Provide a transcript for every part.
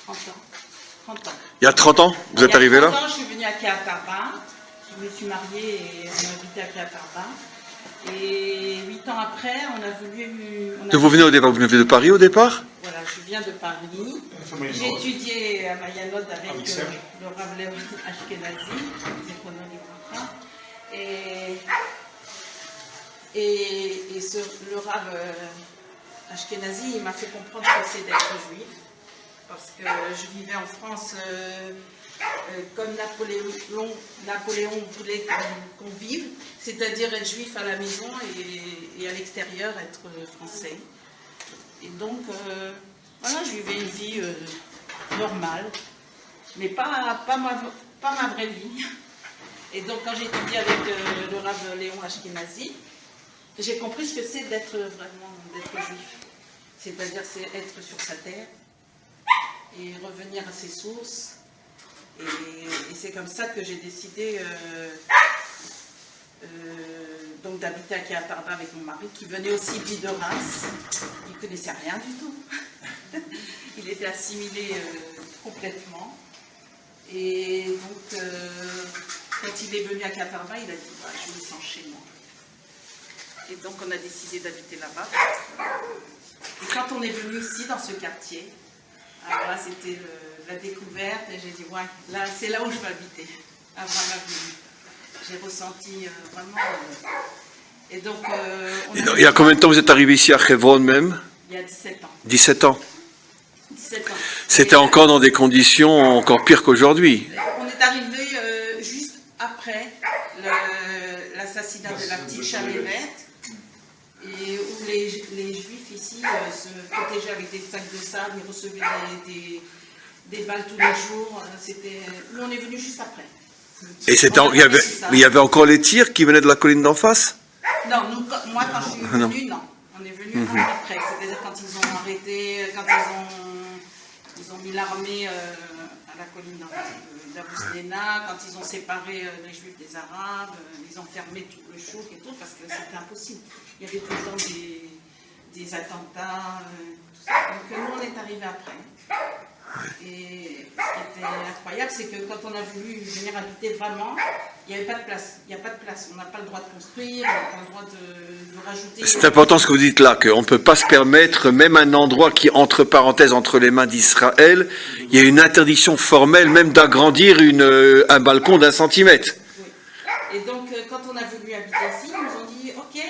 30 ans. 30 ans. Il y a 30 ans, vous êtes arrivé là? Il y a 30 ans, je suis venue à Kéatarba. Je me suis mariée et on a habité à Kéatarba. Et 8 ans après, on a voulu... Donc vous venez au départ, vous venez de Paris au départ? Voilà, je viens de Paris. J'ai étudié à Mayanod avec le Rav Léon Ashkenazi, le Rav Ashkenazi, il m'a fait comprendre ce que c'est d'être juif. Parce que je vivais en France comme Napoléon voulait qu'on vive, c'est-à-dire être juif à la maison et à l'extérieur être français. Et donc, voilà, je vivais une vie normale, mais pas ma vraie vie. Et donc, quand j'ai étudié avec le Rav Léon Ashkenazi, j'ai compris ce que c'est d'être juif. C'est-à-dire, c'est être sur sa terre et revenir à ses sources. Et c'est comme ça que j'ai décidé donc d'habiter à Kéatarba avec mon mari, qui venait aussi lui de Reims. Il ne connaissait rien du tout. Il était assimilé complètement. Et donc, quand il est venu à Kéatarba, il a dit bah, je me sens chez moi. Et donc, on a décidé d'habiter là-bas. Et quand on est venu ici, dans ce quartier, alors là, c'était la découverte, et j'ai dit, ouais, là, c'est là où je vais habiter, avant la venue. J'ai ressenti vraiment... et donc... il y a combien de temps vous êtes arrivé ici à Hebron même? Il y a 17 ans. 17 ans. 17 ans. C'était encore dans des conditions encore pires qu'aujourd'hui. On est arrivé juste après l'assassinat de la petite Chamémette, et où les Juifs ici se protégeaient avec des sacs de sable, ils recevaient des balles tous les jours. Nous, on est venus juste après. Et il y avait encore les tirs qui venaient de la colline d'en face? Non, moi, quand je suis venue, non. On est venus après. C'est-à-dire quand ils ont arrêté, quand ils ont mis l'armée à la colline d'Abou Sléna, quand ils ont séparé les Juifs des Arabes, ils ont fermé tout le chouk et tout, parce que c'était impossible. Il y avait tout le temps des attentats, tout ça. Donc nous, on est arrivés après. Et ce qui était incroyable, c'est que quand on a voulu venir habiter vraiment, il n'y avait pas de place. Il n'y a pas de place. On n'a pas le droit de construire, on n'a pas le droit de rajouter... C'est important ce que vous dites là, qu'on ne peut pas se permettre, même un endroit qui, entre parenthèses, entre les mains d'Israël, il y a une interdiction formelle même d'agrandir un balcon d'1 centimètre. Oui. Et donc, quand on a voulu habiter ici, ils nous ont dit, ok,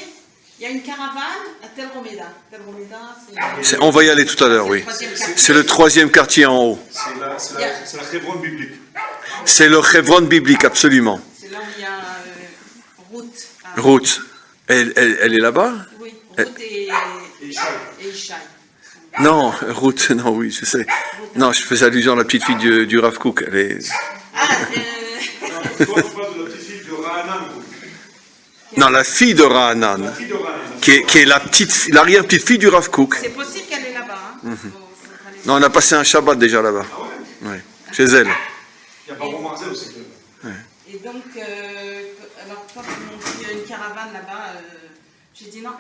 il y a une caravane à Tel Romeda. Tel Romeda, c'est... On va y aller tout à l'heure, oui. C'est le 3e quartier en haut. C'est la Hebron biblique. C'est le Hebron biblique, absolument. C'est là où il y a Ruth. Ruth. Elle est là-bas? Oui, Ruth et Ishaï. Non, Ruth, non, oui, je sais. Non, je faisais allusion à la petite fille du Rav Kook. Elle est... Non, toi, tu parles de la petite fille de Ra'anan. Non, la fille de Ra'anan, qui est l'arrière-petite fille du Rav Kook. C'est possible qu'elle est là-bas. Hein. Non, on a passé un Shabbat déjà là-bas. Ah ouais? Ouais, chez elle. Il n'y a pas Romarzé aussi. Et donc, alors quand ils m'ont dit une caravane là-bas, j'ai dit non,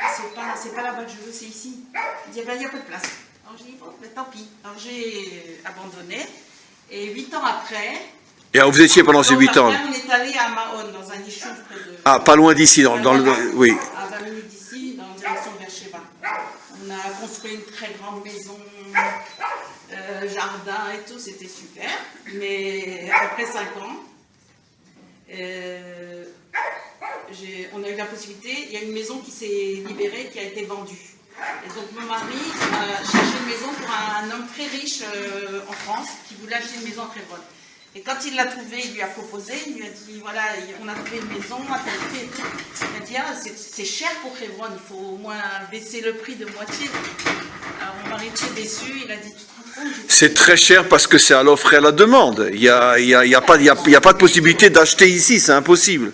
c'est pas là-bas que je veux, c'est ici. Il dit, il n'y a pas de place. Alors j'ai dit, bon, mais tant pis. Alors j'ai abandonné. Et 8 ans après... Et alors, vous étiez pendant ces 8 ans? On est allé à Mahon, dans un nichon près de... Ah, pas loin d'ici, dans le... Oui. À 20 minutes d'ici, dans la direction vers Sheba. On a construit une très grande maison, jardin et tout, c'était super. Mais après 5 ans, on a eu la possibilité, il y a une maison qui s'est libérée, qui a été vendue. Et donc mon mari a cherché une maison pour un homme très riche en France, qui voulait acheter une maison à Hebron. Et quand il l'a trouvée, il lui a proposé, il lui a dit, voilà, on a trouvé une maison à tel prix et tout. Il a dit, ah, c'est cher pour Hebron, il faut au moins baisser le prix de moitié. Alors mon mari était déçu, il a dit, tu te rends compte? C'est très cher parce que c'est à l'offre et à la demande. Il n'y a pas de possibilité d'acheter ici, c'est impossible.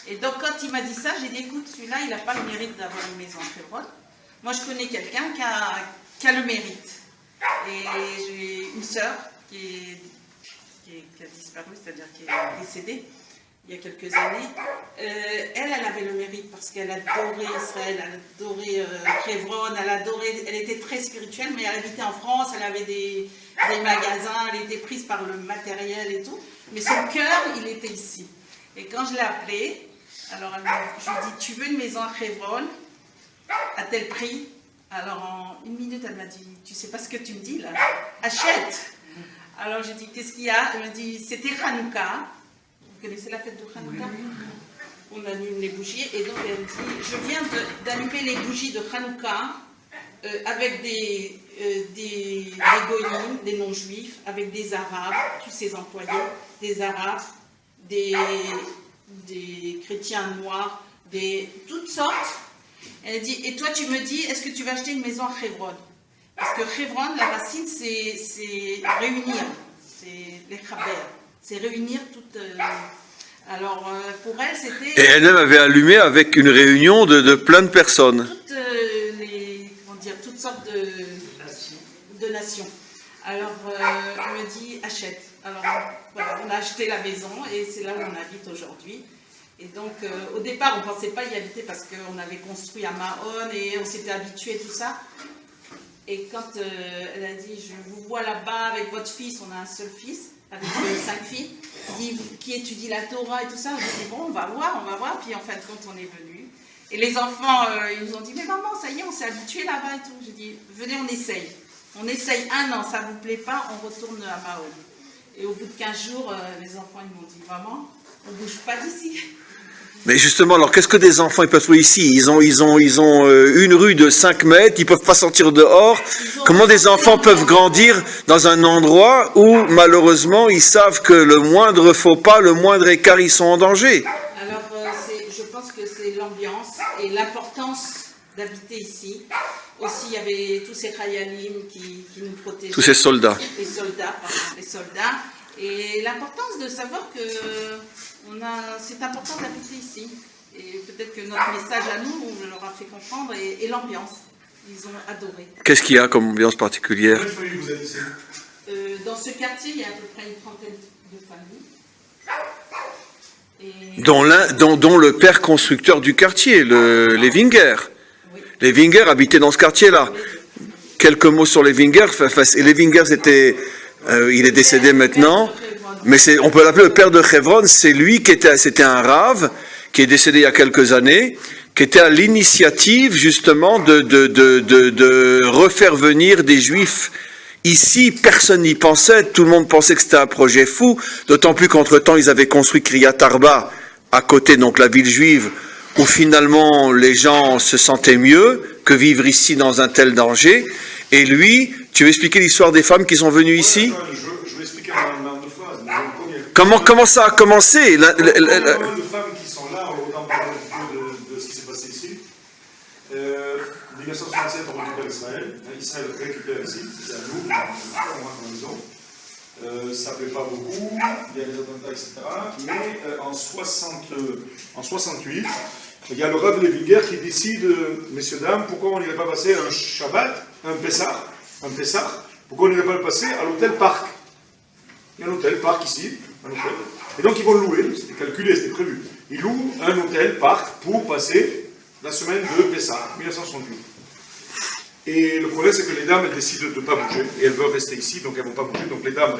Et donc quand il m'a dit ça, j'ai dit, écoute, celui-là, il n'a pas le mérite d'avoir une maison à Hebron. Moi, je connais quelqu'un qui a le mérite. Et j'ai une sœur qui a disparu, c'est-à-dire qui est décédée. il y a quelques années, elle avait le mérite parce qu'elle adorait Israël, elle adorait Hebron, elle était très spirituelle, mais elle habitait en France, elle avait des magasins, elle était prise par le matériel et tout, mais son cœur, il était ici. Et quand je l'ai appelée, alors je lui ai dit, tu veux une maison à Hebron, à tel prix? Alors en une minute, elle m'a dit, tu sais pas ce que tu me dis là, achète. Alors j'ai dit, qu'est-ce qu'il y a? Elle m'a dit, c'était Hanouka. Vous connaissez la fête de Hanouka? On allume les bougies et donc elle dit, je viens d'allumer les bougies de Hanouka avec des goyim, des non-juifs, avec des arabes, tous ces employés, des arabes, des chrétiens noirs, toutes sortes. Elle dit, et toi tu me dis, est-ce que tu vas acheter une maison à Hebron? Parce que Hebron, la racine, c'est réunir, c'est les chaber, c'est réunir toutes... alors, pour elle, c'était... Et elle-même avait allumé avec une réunion de plein de personnes. Toutes sortes de nations. Alors, elle me dit, achète. Alors, voilà, on a acheté la maison et c'est là où on habite aujourd'hui. Et donc, au départ, on ne pensait pas y habiter parce qu'on avait construit à Mahon et on s'était habitué tout ça. Et quand elle a dit, je vous vois là-bas avec votre fils, on a un seul fils, avec 5 filles, qui étudie la Torah et tout ça, je dit, bon, on va voir. Puis en fin de compte, on est venu. Et les enfants, ils nous ont dit, mais maman, ça y est, on s'est habitué là-bas et tout. J'ai dit, venez, on essaye. On essaye 1 an, ça ne vous plaît pas, on retourne à Mahon. Et au bout de 15 jours, les enfants, ils m'ont dit, maman, on ne bouge pas d'ici. Mais justement, alors qu'est-ce que des enfants ils peuvent trouver ici? Ils ont une rue de 5 mètres, ils peuvent pas sortir dehors. Comment des enfants peuvent grandir dans un endroit où malheureusement ils savent que le moindre faux pas, le moindre écart, ils sont en danger? Alors je pense que c'est l'ambiance et l'importance d'habiter ici. Aussi, il y avait tous ces Khayalim qui nous protégeaient. Tous ces soldats. Les soldats. Et l'importance de savoir que c'est important d'habiter ici. Et peut-être que notre message à nous, on leur a fait comprendre, et l'ambiance. Ils ont adoré. Qu'est-ce qu'il y a comme ambiance particulière? Combien de familles vous êtes ici? Dans ce quartier, il y a à peu près une trentaine de familles. Dont le père constructeur du quartier, les Winger. Oui. Les Winger habitaient dans ce quartier-là. Quelques mots sur les Winger. Les Winger, il est décédé maintenant. Mais on peut l'appeler le père de Hebron, c'était un rave qui est décédé il y a quelques années, qui était à l'initiative justement de refaire venir des Juifs. Ici, personne n'y pensait, tout le monde pensait que c'était un projet fou, d'autant plus qu'entre-temps, ils avaient construit Kriyat Arba, à côté, donc la ville juive, où finalement les gens se sentaient mieux que vivre ici dans un tel danger. Et lui, tu veux expliquer l'histoire des femmes qui sont venues ici? Je vais expliquer en 2 phrases. Comment ça a commencé? Il y a pas mal de femmes qui sont là, on va parler un petit peu de ce qui s'est passé ici. 1967, on récupère Israël. Israël récupère ici, c'est à nous, on rentre dans la maison. Ça ne plaît pas beaucoup, il y a des attentats, etc. Mais en 68, il y a le Rav Levinger qui décide, messieurs, dames, pourquoi on n'irait pas passer un Shabbat, un Pessah, pourquoi on n'irait pas le passer à l'hôtel Parc. Il y a un hôtel Parc ici, un hôtel. Et donc ils vont le louer, c'était calculé, c'était prévu. Ils louent un hôtel Parc pour passer la semaine de Pessah, 1968. Et le problème, c'est que les dames, elles décident de ne pas bouger, et elles veulent rester ici, donc elles ne vont pas bouger, donc les dames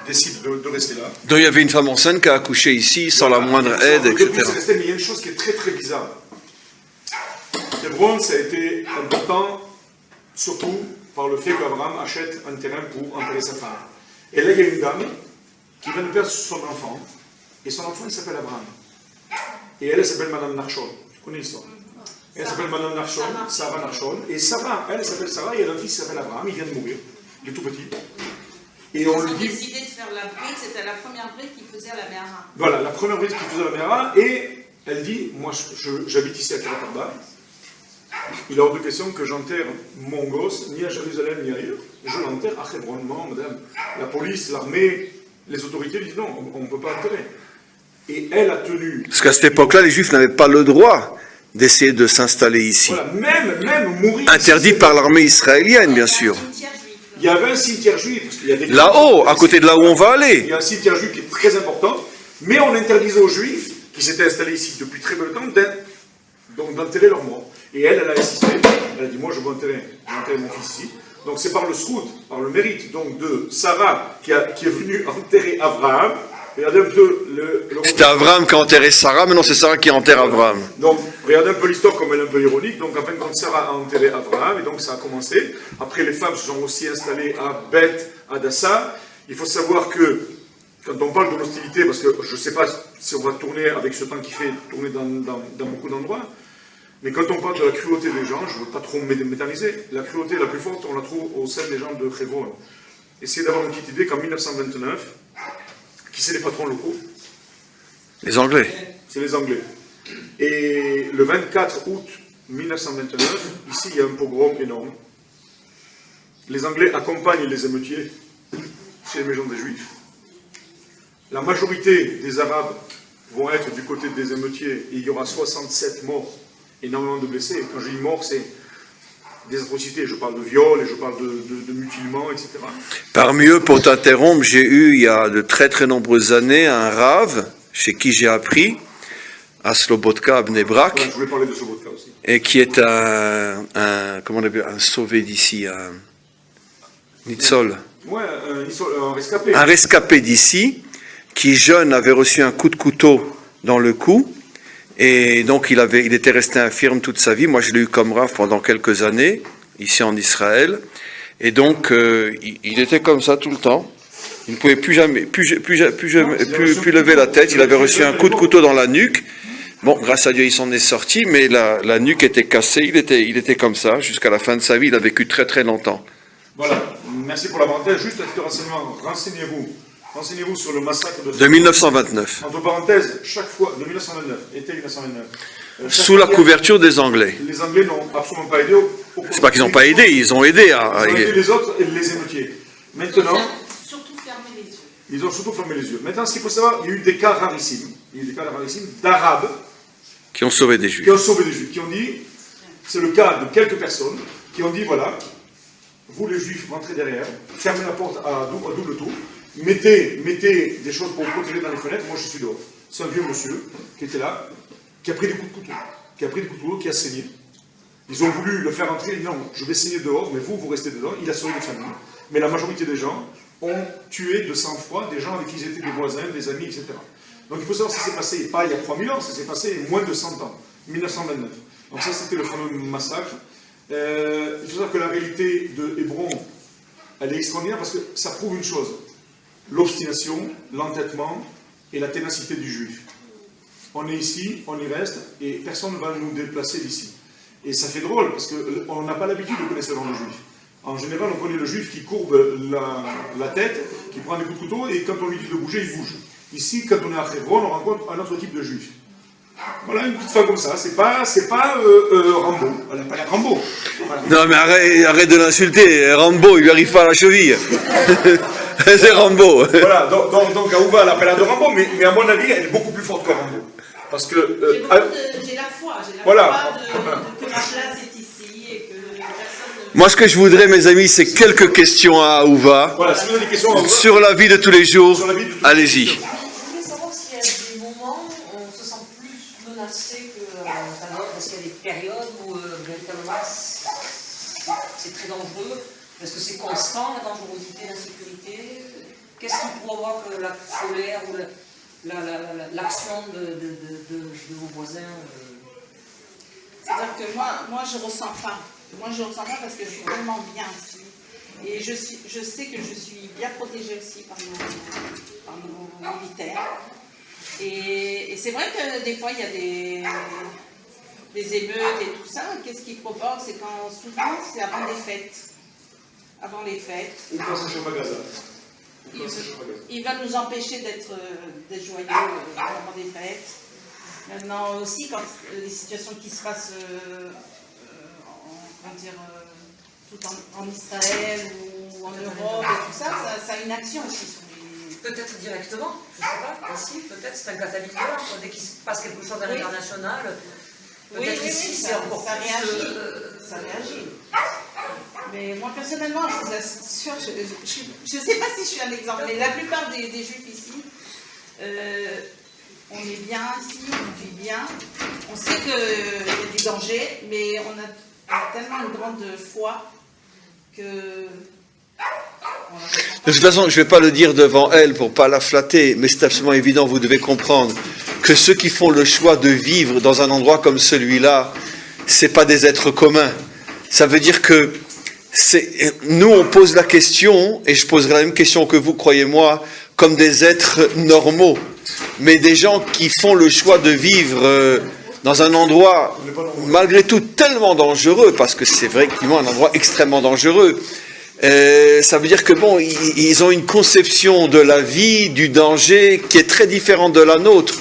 décident de rester là. Donc il y avait une femme enceinte qui a accouché ici, sans la moindre aide, etc. Mais il y a une chose qui est très très bizarre. Hebron, ça a été important, surtout par le fait qu'Abraham achète un terrain pour enterrer sa femme. Et là, il y a une dame qui vient de perdre son enfant, et son enfant, il s'appelle Abraham. Et elle s'appelle Madame Narshon. Tu connais l'histoire? Elle s'appelle Madame Narshon, Sarah Narshon. Et Sarah, elle s'appelle Sarah, et elle a un fils qui s'appelle Abraham, il vient de mourir, il est tout petit. Et on lui dit... Ils ont décidé de faire la bride, c'était la première bride qu'ils faisaient à la Méhara. Voilà, la première bride qu'ils faisaient à la Méhara, et elle dit, moi j'habite ici à Kriyat Arba, il est hors de question que j'enterre mon gosse, ni à Jérusalem, ni ailleurs, je l'enterre à Hebron. Non, madame, la police, l'armée, les autorités disent non, on ne peut pas enterrer. Et elle a tenu... Parce qu'à cette époque-là, les Juifs n'avaient pas le droit d'essayer de s'installer ici. Voilà, même mourir... Interdit par l'armée israélienne, bien sûr. Il y avait un cimetière juif. Là-haut, à côté de là où on va aller. Il y a un cimetière juif qui est très important. Mais on interdisait aux Juifs, qui s'étaient installés ici depuis très longtemps, d'enterrer leurs morts. Et elle a insisté, elle a dit, moi je veux enterrer mon fils ici. Donc c'est par le srout, par le mérite donc, de Sarah qui est venue enterrer Abraham. Regardez un peu C'était Abraham qui a enterré Sarah, mais non, c'est Sarah qui enterre Abraham. Donc regardez un peu l'histoire comme elle est un peu ironique. Donc en fin de compte, Sarah a enterré Abraham, et donc ça a commencé. Après les femmes se sont aussi installées à Beth Hadassa. Il faut savoir que quand on parle de l'hostilité, parce que je ne sais pas si on va tourner avec ce temps qui fait tourner dans beaucoup d'endroits, mais quand on parle de la cruauté des gens, je ne veux pas trop m'éterniser, la cruauté la plus forte, on la trouve au sein des gens de Hebron. Essayez d'avoir une petite idée qu'en 1929, qui c'est les patrons locaux? Les Anglais. C'est les Anglais. Et le 24 août 1929, ici il y a un pogrom énorme. Les Anglais accompagnent les émeutiers chez les maisons des Juifs. La majorité des Arabes vont être du côté des émeutiers et il y aura 67 morts, énormément de blessés. Quand je dis morts, c'est des atrocités. Je parle de viol et je parle de mutilement, etc. Parmi eux, pour t'interrompre, j'ai eu, il y a de très très nombreuses années, un rave, chez qui j'ai appris, à Slobotka, à Bnei Brak, Voilà, je voulais parler de Slobotka aussi. et qui est comment on appelle, un sauvé d'ici, un Nitzol. Ouais, un rescapé. Un rescapé d'ici, qui jeune avait reçu un coup de couteau dans le cou, et donc il était resté infirme toute sa vie. Moi je l'ai eu comme rave pendant quelques années, ici en Israël, et donc il était comme ça tout le temps. Il ne pouvait plus lever la tête, il avait reçu un coup de couteau dans la nuque. Bon, grâce à Dieu il s'en est sorti, mais la nuque était cassée, il était comme ça, jusqu'à la fin de sa vie, il a vécu très très longtemps. Voilà, merci pour la parenthèse. Juste un petit renseignement, renseignez-vous sur le massacre De 1929, Entre parenthèses, chaque fois, de 1929, été 1929. sous la couverture des Anglais. Les Anglais n'ont absolument pas aidé. C'est pas qu'ils n'ont pas aidé, ils ont aidé à... Ils ont aidé les autres et les émeutiers. Maintenant, Ils ont surtout fermé les yeux. ils ont surtout fermé les yeux. Maintenant, ce qu'il faut savoir, il y a eu des cas rarissimes. Il y a eu des cas rarissimes d'Arabes qui ont sauvé des Juifs. qui ont sauvé des Juifs, qui ont dit, c'est le cas de quelques personnes, qui ont dit, voilà, vous les Juifs, rentrez derrière, fermez la porte à double tour, mettez des choses pour vous protéger dans les fenêtres, moi je suis dehors. C'est un vieux monsieur qui était là, qui a pris des coups de couteau, qui a saigné. Ils ont voulu le faire entrer, non, je vais saigner dehors, mais vous restez dedans, il a sauvé des familles. Mais la majorité des gens ont tué de sang-froid des gens avec qui ils étaient des voisins, des amis, etc. Donc il faut savoir ce qui s'est passé, pas il y a 3000 ans, ça s'est passé moins de 100 ans, 1929. Donc ça c'était le fameux massacre. Il faut savoir que la réalité de Hébron, elle est extraordinaire parce que ça prouve une chose, l'obstination, l'entêtement et la ténacité du juif. On est ici, on y reste, et personne ne va nous déplacer d'ici. Et ça fait drôle, parce qu'on n'a pas l'habitude de connaître ce genre de juif. En général, on connaît le juif qui courbe la tête, qui prend des coups de couteau, et quand on lui dit de bouger, il bouge. Ici, quand on est à Hebron, on rencontre un autre type de juif. Voilà, une petite femme comme ça, c'est pas Rambo, elle n'a pas l'air Rambo. Voilà. Non mais arrête de l'insulter, Rambo, il lui arrive pas à la cheville. C'est Rambo. Voilà, donc Aouva, elle appelle de Rambo, mais à mon avis, elle est beaucoup plus forte que Rambo. Parce que... j'ai la foi, voilà. Que ma place est ici et que personne... Moi ce que je voudrais mes amis, c'est quelques questions à Aouva. Voilà, si vous avez des questions à Aouva, sur la vie de tous les jours, allez-y. Je voulais savoir s'il y a des moments où on se sent plus menacé que alors, parce qu'il y a des périodes où véritablement c'est très dangereux, parce que c'est constant, la dangerosité, l'insécurité. Qu'est-ce qui provoque la colère ou l'action de vos voisins C'est-à-dire que moi je ressens pas. Moi je ressens pas parce que je suis vraiment bien ici. Et je sais que je suis bien protégée aussi par nos militaires. Et c'est vrai que des fois il y a des émeutes et tout ça. Qu'est-ce qui provoque? C'est quand souvent c'est avant les fêtes. Avant les fêtes. ou quand c'est chez Magaza. Il va nous empêcher d'être joyeux au moment des fêtes. Maintenant aussi, quand les situations qui se passent tout en Israël ou en Europe et tout ça, ça a une action aussi sur les... Peut-être directement, je ne sais pas, aussi, peut-être c'est un catalyseur, dès qu'il se passe quelque chose à l'international, peut-être ici c'est encore ça plus... réagit. Ça réagit. Mais moi personnellement, je vous assure, je ne sais pas si je suis un exemple, mais la plupart des juifs ici on est bien ici, on vit bien. On sait qu'il y a du danger, mais on a tellement une grande foi que... De toute façon, je ne vais pas le dire devant elle pour ne pas la flatter, mais c'est absolument évident, vous devez comprendre que ceux qui font le choix de vivre dans un endroit comme celui-là, ce n'est pas des êtres communs. Ça veut dire que nous, on pose la question, et je poserai la même question que vous, croyez-moi, comme des êtres normaux. Mais des gens qui font le choix de vivre dans un endroit, malgré tout, tellement dangereux, parce que c'est effectivement un endroit extrêmement dangereux. Ça veut dire que bon, ils ont une conception de la vie, du danger, qui est très différente de la nôtre.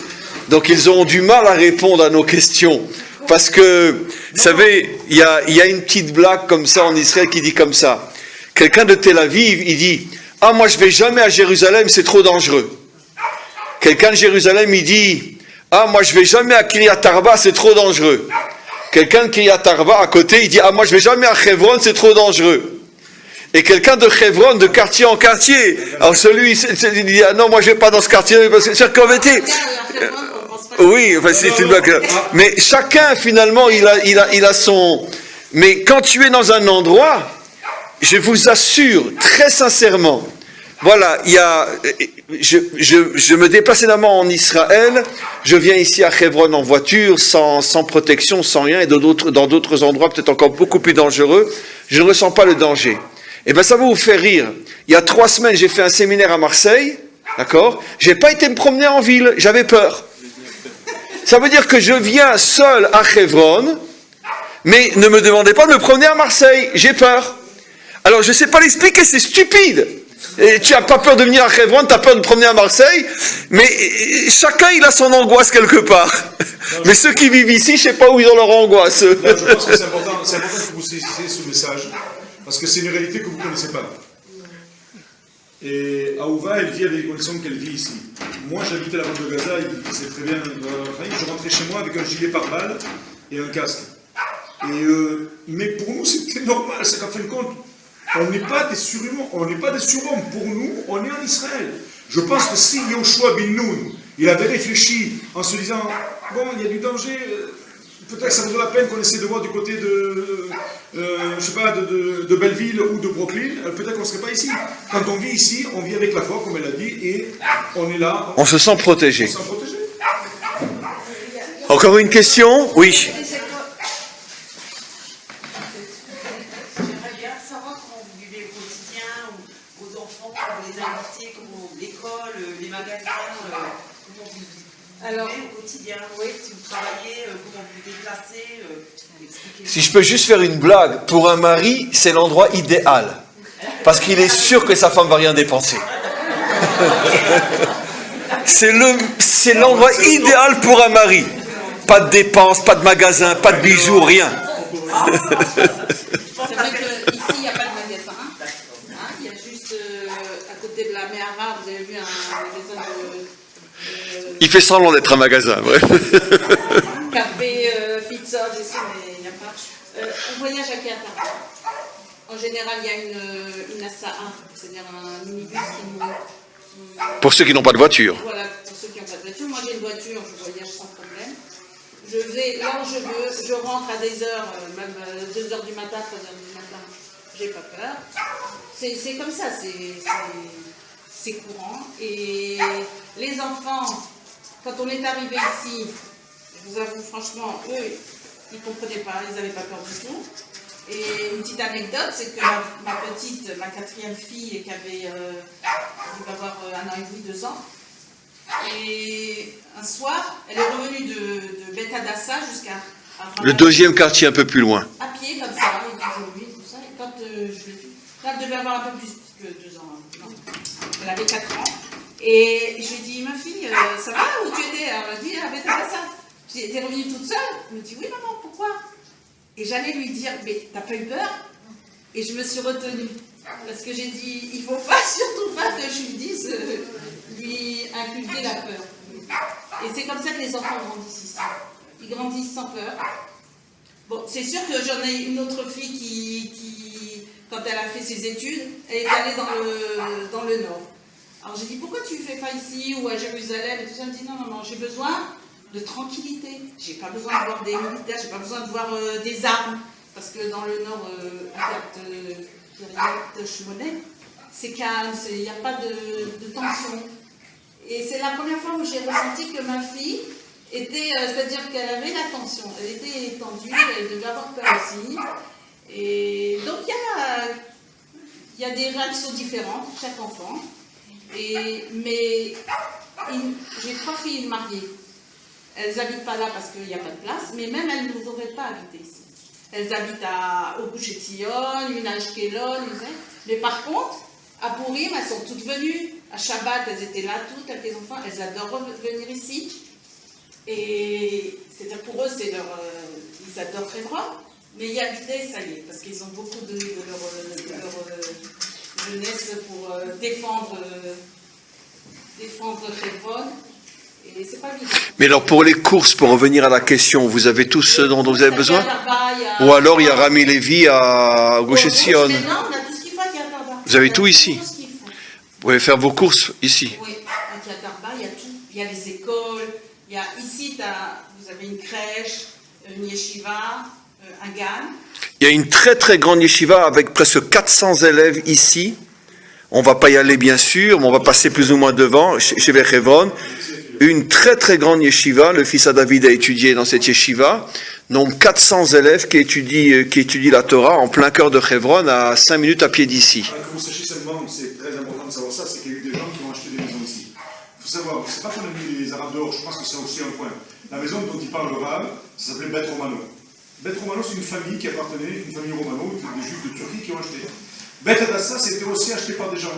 Donc ils ont du mal à répondre à nos questions. Parce que, vous savez, il y a une petite blague comme ça en Israël qui dit comme ça. Quelqu'un de Tel Aviv, il dit « Ah, moi je vais jamais à Jérusalem, c'est trop dangereux. » Quelqu'un de Jérusalem, il dit « Ah, moi je vais jamais à Kiryat Arba, c'est trop dangereux. » Quelqu'un de Kiryat Arba à côté, il dit « Ah, moi je vais jamais à Hebron, c'est trop dangereux. » Et quelqu'un de Hebron, de quartier en quartier, alors celui, il dit « Ah non, moi je vais pas dans ce quartier, parce que c'est converti. » Oui, enfin c'est une blague. Mais chacun, finalement, il a son... Mais quand tu es dans un endroit, je vous assure, très sincèrement, voilà, je me déplace énormément en Israël, je viens ici à Hebron en voiture, sans protection, sans rien, et dans d'autres endroits peut-être encore beaucoup plus dangereux, je ne ressens pas le danger. Eh bien ça va vous faire rire. Il y a 3 semaines, j'ai fait un séminaire à Marseille, d'accord? J'ai pas été me promener en ville, j'avais peur. Ça veut dire que je viens seul à Hebron, mais ne me demandez pas de me promener à Marseille, j'ai peur. Alors je ne sais pas l'expliquer, c'est stupide. Et tu n'as pas peur de venir à Hebron, tu as peur de me promener à Marseille, mais chacun il a son angoisse quelque part. Mais ceux qui vivent ici, je ne sais pas où ils ont leur angoisse. Non, je pense que c'est important que vous saisissiez ce message, parce que c'est une réalité que vous ne connaissez pas. Et Aouva, elle vit avec les conditions qu'elle vit ici. Moi, j'habitais la bande de Gaza, c'est très bien, je rentrais chez moi avec un gilet pare-balles et un casque. Mais pour nous, c'était normal, c'est qu'en fin de compte, on n'est pas des surhommes, pour nous, on est en Israël. Je pense que si Yoshua bin Nun, il avait réfléchi en se disant, bon, il y a du danger, peut-être que ça vaudrait la peine qu'on essaie de voir du côté de Belleville ou de Brooklyn, peut-être qu'on ne serait pas ici. Quand on vit ici, on vit avec la foi, comme elle a dit, et on est là. On se sent protégé. On se sent protégé. Encore une question? Oui. J'aimerais bien savoir comment vous vivez au quotidien, aux enfants, comment les inviter, comment l'école, les magasins, comment vous vivez au quotidien, oui, si vous travaillez, comment vous vous déplacez, expliquez-moi. Si je peux juste faire une blague, pour un mari, c'est l'endroit idéal. Parce qu'il est sûr que sa femme ne va rien dépenser. C'est l'endroit idéal pour un mari. Pas de dépenses, pas de magasin, pas de bijoux, rien. C'est vrai qu'ici, il n'y a pas de magasin. Il y a juste à côté de la Méhara, vous avez vu un magasin Il fait semblant d'être un magasin, bref. café, pizza, je sais, mais il n'y a pas. On voyage à Qatar. En général, il y a une SA1, c'est-à-dire un minibus qui nous... Pour ceux qui n'ont pas de voiture. Voilà, pour ceux qui n'ont pas de voiture. Moi, j'ai une voiture, je voyage sans problème. Je vais là où je veux, je rentre à des heures, même 2 heures du matin, 3 heures du matin, j'ai pas peur. C'est comme ça, c'est courant. Et les enfants, quand on est arrivé ici, je vous avoue franchement, eux, ils ne comprenaient pas, ils n'avaient pas peur du tout. Et une petite anecdote, c'est que ma 4e fille, qui avait, elle va avoir 1 an et demi, 2 ans, et un soir, elle est revenue de Beth Hadassah jusqu'à... Le 2e quartier un peu plus loin. À pied, comme ça, et tout ça. Et quand je l'ai vue, là, elle devait avoir un peu plus que 2 ans. Non. Elle avait 4 ans. Et je lui ai dit, ma fille, ça va, où tu étais? Elle m'a dit, à Beth Hadassah. Je lui ai dit, t'es revenue toute seule? Elle me dit, oui, maman, pourquoi? Et j'allais lui dire, mais t'as pas eu peur? Et je me suis retenue. Parce que j'ai dit, il ne faut pas, surtout pas que je lui dise, lui inculquer la peur. Et c'est comme ça que les enfants grandissent ici. Ils grandissent sans peur. Bon, c'est sûr que j'en ai une autre fille qui, quand elle a fait ses études, elle est allée dans le nord. Alors j'ai dit, pourquoi tu ne fais pas ici ou à Jérusalem? Et tout ça, elle me dit, non, non, non, j'ai besoin de tranquillité. J'ai pas besoin de voir des militaires, j'ai pas besoin de voir des armes. Parce que dans le nord, Shmoné, c'est calme, il n'y a pas de tension. Et c'est la première fois où j'ai ressenti que ma fille était, c'est-à-dire qu'elle avait la tension, elle était tendue, elle devait avoir peur aussi. Et donc il y a des réactions différentes, chaque enfant. Mais j'ai 3 filles mariées. Elles n'habitent pas là parce qu'il n'y a pas de place, mais même elles ne voudraient pas habiter ici. Elles habitent au Gush Etzion, une à Ashkelon, mais par contre, à Purim, elles sont toutes venues. À Shabbat, elles étaient là toutes avec les enfants. Elles adorent venir ici. Et c'est-à-dire pour eux, ils adorent Hebron. Mais y habiter, ça y est, parce qu'ils ont beaucoup de leur jeunesse pour défendre Hebron. Et c'est pas évident. Mais alors pour les courses, pour revenir à la question, vous avez tout ce dont vous avez besoin? Ou alors il y a Rami Lévi à Gush Etzion? Mais non, on a tout ce qu'il faut à Kiatarba. Vous avez tout ici? Vous pouvez faire vos courses ici? Oui, à Kiatarba, il y a tout. Il y a les écoles, il y a ici, vous avez une crèche, une yeshiva, un gan. Il y a une très très grande yeshiva avec presque 400 élèves ici. On ne va pas y aller bien sûr, mais on va passer plus ou moins devant, chez Hebron. Une très très grande yeshiva, le fils à David a étudié dans cette yeshiva. Donc 400 élèves qui étudient la Torah en plein cœur de Hebron, à 5 minutes à pied d'ici. Que vous sachiez seulement, c'est très important de savoir ça, c'est qu'il y a eu des gens qui ont acheté des maisons ici. Il faut savoir, c'est pas qu'on a mis les Arabes dehors, je pense que c'est aussi un point. La maison dont il parle le Rav, ça s'appelait Bet Romano. Bet Romano, c'est une famille qui appartenait, une famille romano, des Juifs de Turquie qui ont acheté. Bet Hadassah, c'était aussi acheté par des gens.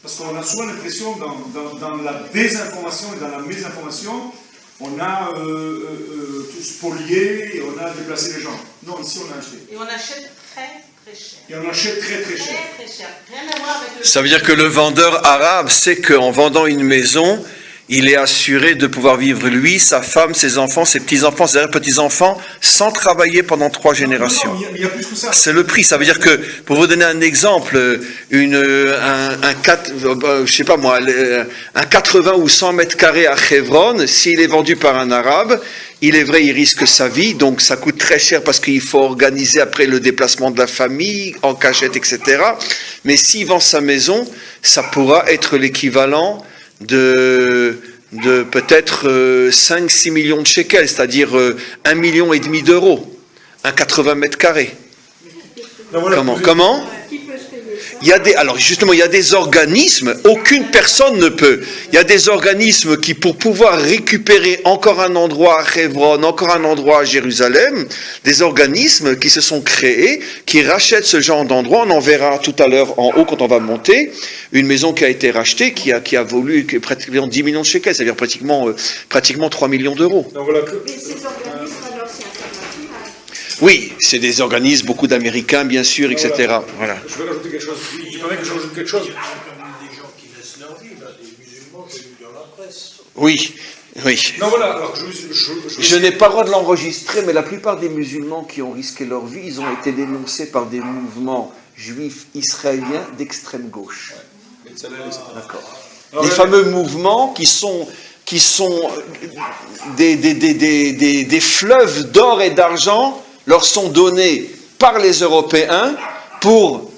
Parce qu'on a souvent l'impression, dans la désinformation et dans la mésinformation, on a tout spolié et on a déplacé les gens. Non, ici on a acheté. Et on achète très très cher. Et on achète très très cher. Très très cher. Rien à voir avec le... Ça veut dire que le vendeur arabe sait qu'en vendant une maison, il est assuré de pouvoir vivre lui, sa femme, ses enfants, ses petits-enfants, ses petits-enfants, sans travailler pendant 3 générations. Non, il y a plus que ça. C'est le prix. Ça veut dire que, pour vous donner un exemple, un 80 ou 100 mètres carrés à Hebron, s'il est vendu par un arabe, il est vrai, il risque sa vie, donc ça coûte très cher parce qu'il faut organiser après le déplacement de la famille, en cachette, etc. Mais s'il vend sa maison, ça pourra être l'équivalent de peut-être 5-6 millions de shekels, c'est-à-dire 1,5 million d'euros, un 80 mètres carrés. Voilà, Comment alors justement, il y a des organismes, aucune personne ne peut. Il y a des organismes qui, pour pouvoir récupérer encore un endroit à Hebron, encore un endroit à Jérusalem, des organismes qui se sont créés, qui rachètent ce genre d'endroit. On en verra tout à l'heure en haut quand on va monter. Une maison qui a été rachetée, qui a valu pratiquement 10 millions de shekels, c'est-à-dire pratiquement 3 millions d'euros. Donc voilà Mais ces organismes, alors, c'est international. Oui, c'est des organismes, beaucoup d'Américains, bien sûr, etc. Voilà. Je vais rajouter quelque chose. Oui, tu permets que je rajoute quelque chose? Il y a quand même des gens qui laissent leur vie, là, des musulmans qui ont dans la presse. Oui. Non, voilà, alors Je n'ai pas le droit de l'enregistrer, mais la plupart des musulmans qui ont risqué leur vie, ils ont été dénoncés par des mouvements juifs israéliens d'extrême gauche. D'accord. Les fameux mouvements qui sont des fleuves d'or et d'argent leur sont donnés par les Européens pour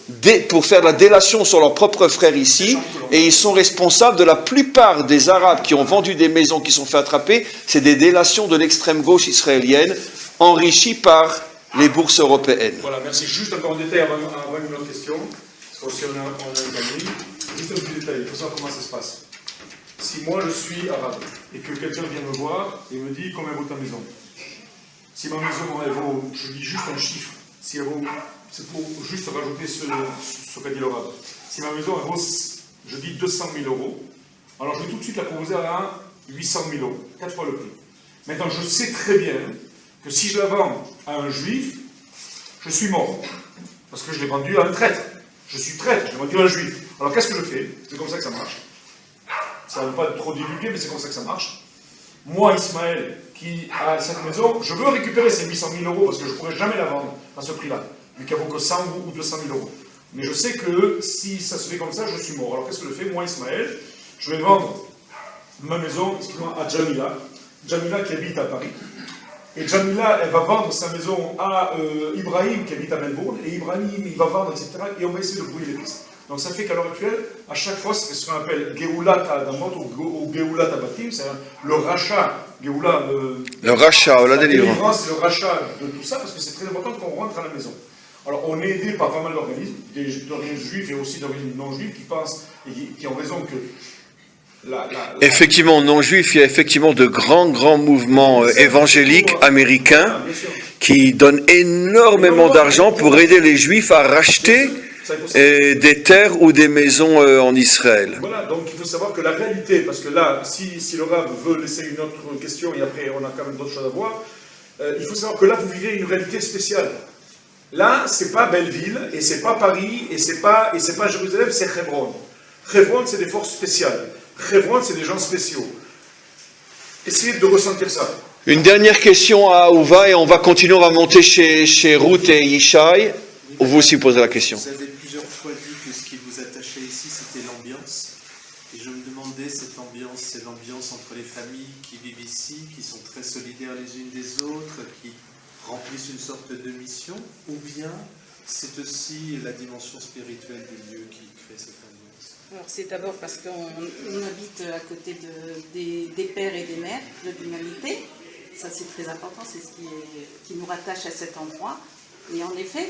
faire la délation sur leurs propres frères ici, et ils sont responsables de la plupart des Arabes qui ont vendu des maisons, qui sont fait attraper. C'est des délations de l'extrême gauche israélienne, enrichies par les bourses européennes. Voilà, merci. Juste encore un détail avant une autre question. Parce qu'on a un ami. Juste un petit détail, il faut savoir comment ça se passe. Si moi je suis arabe et que quelqu'un vient me voir et me dit combien vaut ta maison. Si ma maison elle vaut, je dis juste un chiffre. Si elle vaut, c'est pour juste rajouter ce qu'a dit le arabe. Si ma maison elle vaut, je dis 200 000 euros, alors je vais tout de suite la proposer à 800 000 euros, 4 fois le prix. Maintenant je sais très bien que si je la vends à un juif, je suis mort. Parce que je l'ai vendu à un traître. Je suis traître, je l'ai vendu à un juif. Alors qu'est-ce que je fais? C'est comme ça que ça marche. Ça ne va pas être trop divulgué, mais c'est comme ça que ça marche. Moi, Ismaël, qui a cette maison, je veux récupérer ces 800 000 euros parce que je ne pourrai jamais la vendre à ce prix-là, vu qu'elle vaut que 100 ou 200 000 euros. Mais je sais que si ça se fait comme ça, je suis mort. Alors qu'est-ce que je fais? Moi, Ismaël, je vais vendre ma maison, excuse-moi, à Jamila. Jamila qui habite à Paris. Et Jamila, elle va vendre sa maison à Ibrahim qui habite à Melbourne. Et Ibrahim, il va vendre, etc. Et on va essayer de brouiller les pistes. Donc ça fait qu'à l'heure actuelle, à chaque fois, c'est ce qu'on appelle Geulat Adamot ou Geulat Abatim, c'est le rachat, Geoula, le rachat, la délivrance. C'est le rachat de tout ça, parce que c'est très important qu'on rentre à la maison. Alors on est aidé par pas mal d'organismes, d'origine juive et aussi d'origine non juive, qui pensent et qui ont raison que effectivement, non juifs, il y a effectivement de grands mouvements évangéliques américains qui donnent énormément d'argent pour aider les juifs à racheter des terres ou des maisons en Israël. Voilà, donc il faut savoir que la réalité, parce que là, si le Rav veut laisser une autre question, et après on a quand même d'autres choses à voir, il faut savoir que là vous vivez une réalité spéciale. Là, c'est pas Belleville, et c'est pas Paris, et c'est pas Jérusalem, c'est Hebron. Hebron, c'est des forces spéciales. Hebron, c'est des gens spéciaux. Essayez de ressentir ça. Une dernière question à Ouva, et on va continuer, on va monter chez Ruth et Yishai. Vous aussi posez la question. Vous avez plusieurs fois dit que ce qui vous attachait ici, c'était l'ambiance. Et je me demandais, cette ambiance, c'est l'ambiance entre les familles qui vivent ici, qui sont très solidaires les unes des autres, qui remplissent une sorte de mission, ou bien c'est aussi la dimension spirituelle du lieu qui crée cette ambiance? Alors c'est d'abord parce qu'on habite à côté des pères et des mères de l'humanité. Ça c'est très important, c'est ce qui nous rattache à cet endroit. Et en effet,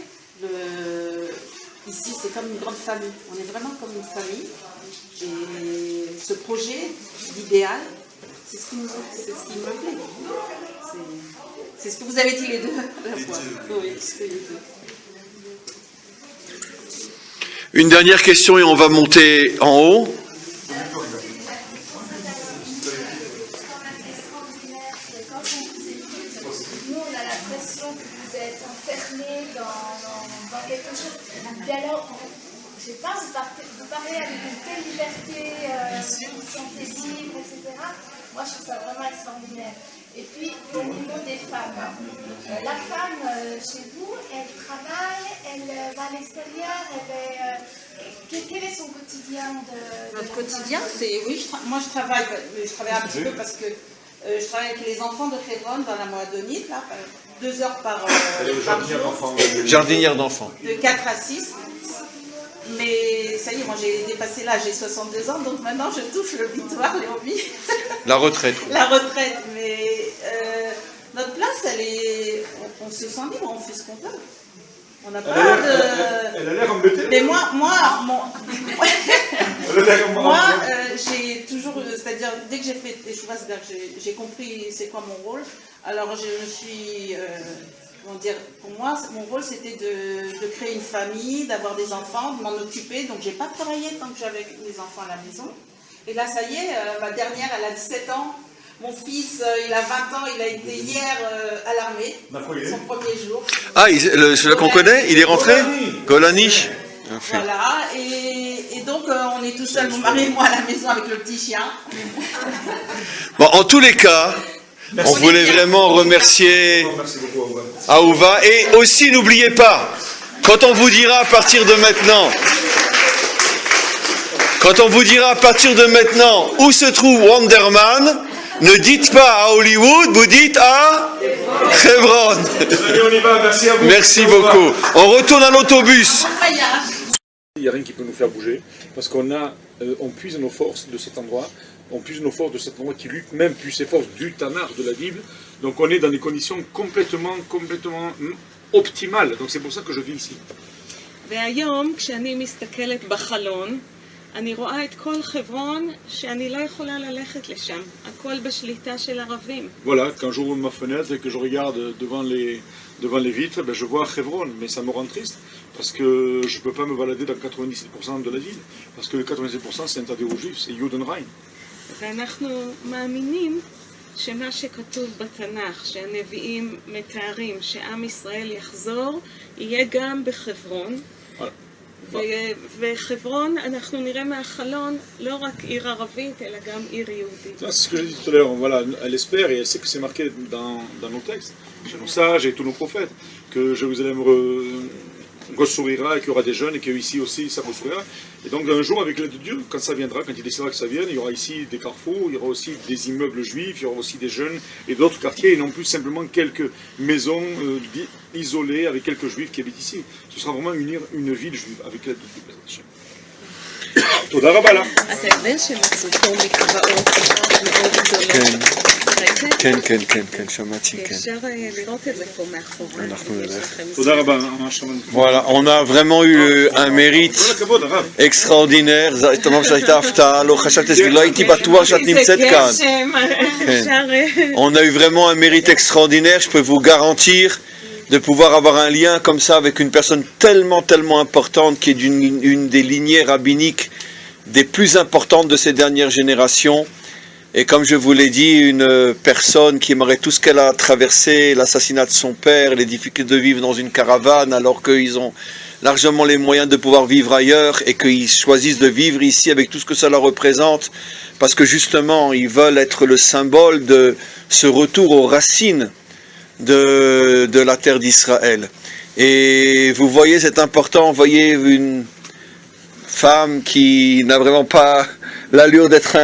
ici c'est comme une grande famille. On est vraiment comme une famille. Et ce projet, l'idéal, c'est ce qui me plaît. C'est ce que vous avez dit les deux à la fois. Oui, c'est les deux. Une dernière question et on va monter en haut. Nous, on a l'impression que vous êtes enfermés dans quelque chose. Puis alors, je sais pas, vous parlez avec une telle liberté, vous vous sentez libre, etc. Moi, je trouve ça vraiment extraordinaire. Et puis, au niveau des femmes, la femme chez vous, elle travaille, elle va à l'extérieur, quel est son quotidien Notre quotidien, c'est, oui, moi je travaille un petit peu parce que je travaille avec les enfants de Hebron dans la Moadonite, là, 2 heures par jour. Jardinière d'enfants. De 4 à 6. Mais ça y est, moi j'ai dépassé l'âge, j'ai 62 ans, donc maintenant je touche le victoire, les hobbies. La retraite. La retraite, mais notre place, elle est. On se sent libre, on fait ce qu'on veut. On n'a pas de. Elle a l'air embêtée. Mais moi, j'ai toujours. C'est-à-dire, dès que j'ai fait des choix, c'est-à-dire que j'ai compris c'est quoi mon rôle, alors je me suis. Comment dire, pour moi, mon rôle c'était de créer une famille, d'avoir des enfants, de m'en occuper. Donc j'ai pas travaillé tant que j'avais mes enfants à la maison. Et là, ça y est, ma dernière, elle a 17 ans. Mon fils, il a 20 ans, il a été hier à l'armée, son premier jour. Ah, celui qu'on connaît, il est rentré? Golani. Voilà, et donc on est tout seul, mon mari et moi, à la maison avec le petit chien. Bon, en tous les cas, on voulait vraiment remercier Aouva. Et aussi, n'oubliez pas, quand on vous dira à partir de maintenant, où se trouve Wonderman, ne dites pas à Hollywood, vous dites à Hebron. Allez, on y va, merci à vous. Merci beaucoup. On retourne à l'autobus. Il n'y a rien qui peut nous faire bouger, parce on puise nos forces de cet endroit, qui lutte même plus ses forces du Tanakh, de la Bible. Donc on est dans des conditions complètement optimales. Donc c'est pour ça que je vis ici. והיום, כשאני מסתכלת בחלון, אני רואה את כל חברון שאני לא יכולה ללכת לשם. הכל בשליטה של ערבים. Voilà, quand j'ouvre ma fenêtre et que je regarde devant les vitres, ben je vois Hebron, mais ça me rend triste, parce que je ne peux pas me balader dans 97% de la ville, parce que le 97% c'est interdit aux juifs, c'est Judenrein. ואנחנו מאמינים שמה שכתוב בתנ"ך, שהנביאים מתארים שעם ישראל יחזור, יהיה גם בחברון. וחברון, אנחנו נראה מהחלון לא רק עיר ערבית, אלא גם עיר יהודית. C'est ce que j'ai dit tout à l'heure, voilà, elle espère et elle sait que c'est marqué dans nos textes, chez nos sages et tous nos prophètes, que Jérusalem construira et qu'il y aura des jeunes et qu'ici aussi ça construira. Et donc un jour, avec l'aide de Dieu, quand ça viendra, quand il décidera que ça vienne, il y aura ici des carrefours, il y aura aussi des immeubles juifs, il y aura aussi des jeunes et d'autres quartiers, et non plus simplement quelques maisons isolées avec quelques juifs qui habitent ici. Ce sera vraiment une ville juive avec l'aide de Dieu. תודה רבה לך. אתה יודע שמצאו פה מקוואות מאוד גדולות. כן, כן, כן, כן, שמעתי, כן. אפשר לראות את זה פה מאחורי. אנחנו נלך. תודה רבה. Voilà, on a vraiment eu un mérite extraordinaire. On a eu vraiment un mérite extraordinaire, je peux vous garantir, de pouvoir avoir un lien comme ça avec une personne tellement, tellement importante qui est une des lignées rabbiniques des plus importantes de ces dernières générations. Et comme je vous l'ai dit, une personne qui aimerait tout ce qu'elle a traversé, l'assassinat de son père, les difficultés de vivre dans une caravane alors qu'ils ont largement les moyens de pouvoir vivre ailleurs et qu'ils choisissent de vivre ici avec tout ce que ça leur représente parce que justement ils veulent être le symbole de ce retour aux racines de la terre d'Israël. Et vous voyez, c'est important, vous voyez une femme qui n'a vraiment pas l'allure d'être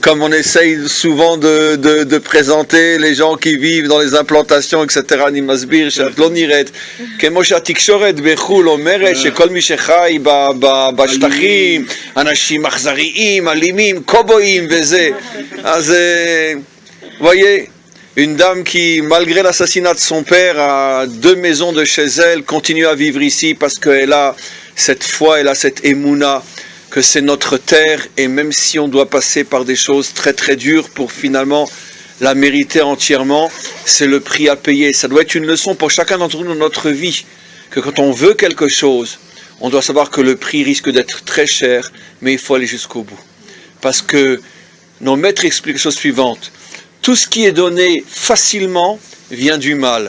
comme on essaye souvent de présenter les gens qui vivent dans les implantations, etc. אני מסביר שאת לא נראית כמו שהתקשורת בחו"ל אומרת שכל מי שחי בשטחים, אנשים אכזריים, אלימים, קובויים וזה. אז voyez, une dame qui, malgré l'assassinat de son père, à 2 maisons de chez elle, continue à vivre ici parce qu'elle a cette foi, elle a cette émouna, que c'est notre terre, et même si on doit passer par des choses très très dures pour finalement la mériter entièrement, c'est le prix à payer. Ça doit être une leçon pour chacun d'entre nous dans notre vie, que quand on veut quelque chose, on doit savoir que le prix risque d'être très cher, mais il faut aller jusqu'au bout. Parce que nos maîtres expliquent la chose suivante: tout ce qui est donné facilement vient du mal,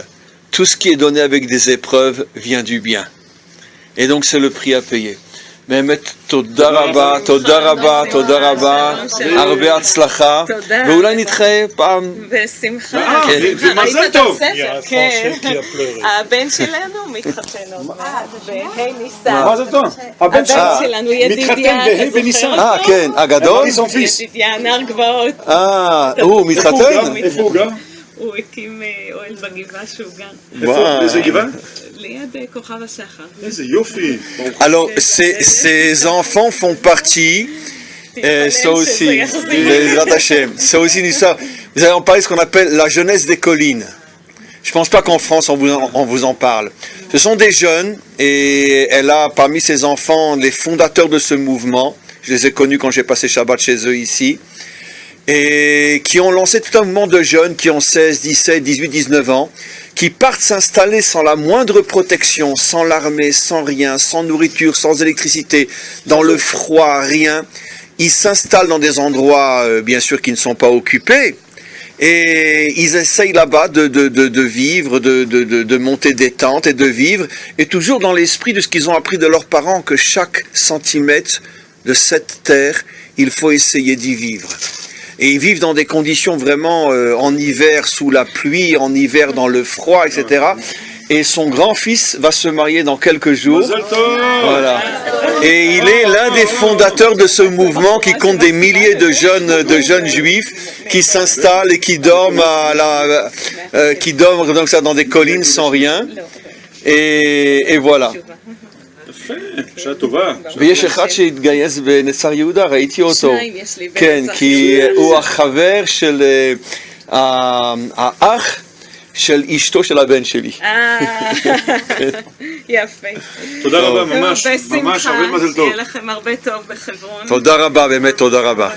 tout ce qui est donné avec des épreuves vient du bien. Et donc c'est le prix à payer. באמת תודה רבה, תודה רבה, תודה רבה, הרבה הצלחה, ואולי נדחה פעם. בשמחה. ומזל טוב. כן, הבן שלנו מתחתן עוד מעט, בה' ניסן. מזל טוב. הבן שלנו ידידיה, מתחתן בה' בניסן. כן, הגדול? ידידיה נער גבעות. הוא מתחתן? איפה הוא גר? הוא הקים אוהל בגבעה שהוא גר. איזה גבעה? ליד כוכב השחר. איזה יופי. Alors, ces enfants font partie, ça aussi, c'est aussi une histoire. Vous allez en parler de ce qu'on appelle la jeunesse des collines. Je ne pense pas qu'en France on vous en parle. Ce sont des jeunes, et elle a parmi ses enfants les fondateurs de ce mouvement. Je les ai connus quand j'ai passé Shabbat chez eux ici. Et qui ont lancé tout un mouvement de jeunes qui ont 16, 17, 18, 19 ans, qui partent s'installer sans la moindre protection, sans l'armée, sans rien, sans nourriture, sans électricité, dans le froid, rien. Ils s'installent dans des endroits, bien sûr, qui ne sont pas occupés, et ils essayent là-bas de vivre, de monter des tentes et de vivre, et toujours dans l'esprit de ce qu'ils ont appris de leurs parents, que chaque centimètre de cette terre, il faut essayer d'y vivre. Et ils vivent dans des conditions vraiment en hiver sous la pluie, en hiver dans le froid, etc. Et son grand-fils va se marier dans quelques jours. Voilà. Et il est l'un des fondateurs de ce mouvement qui compte des milliers de jeunes juifs qui s'installent et qui dorment donc ça dans des collines sans rien. Et voilà. שעה טובה. ויש אחד שהתגייס בנצר יהודה, ראיתי אותו. כן, כי הוא החבר של האח של אשתו של הבן שלי. יפה. תודה רבה, ממש, ממש, הרבה מזל טוב. שיהיה לכם הרבה טוב בחברון. תודה רבה, באמת תודה רבה.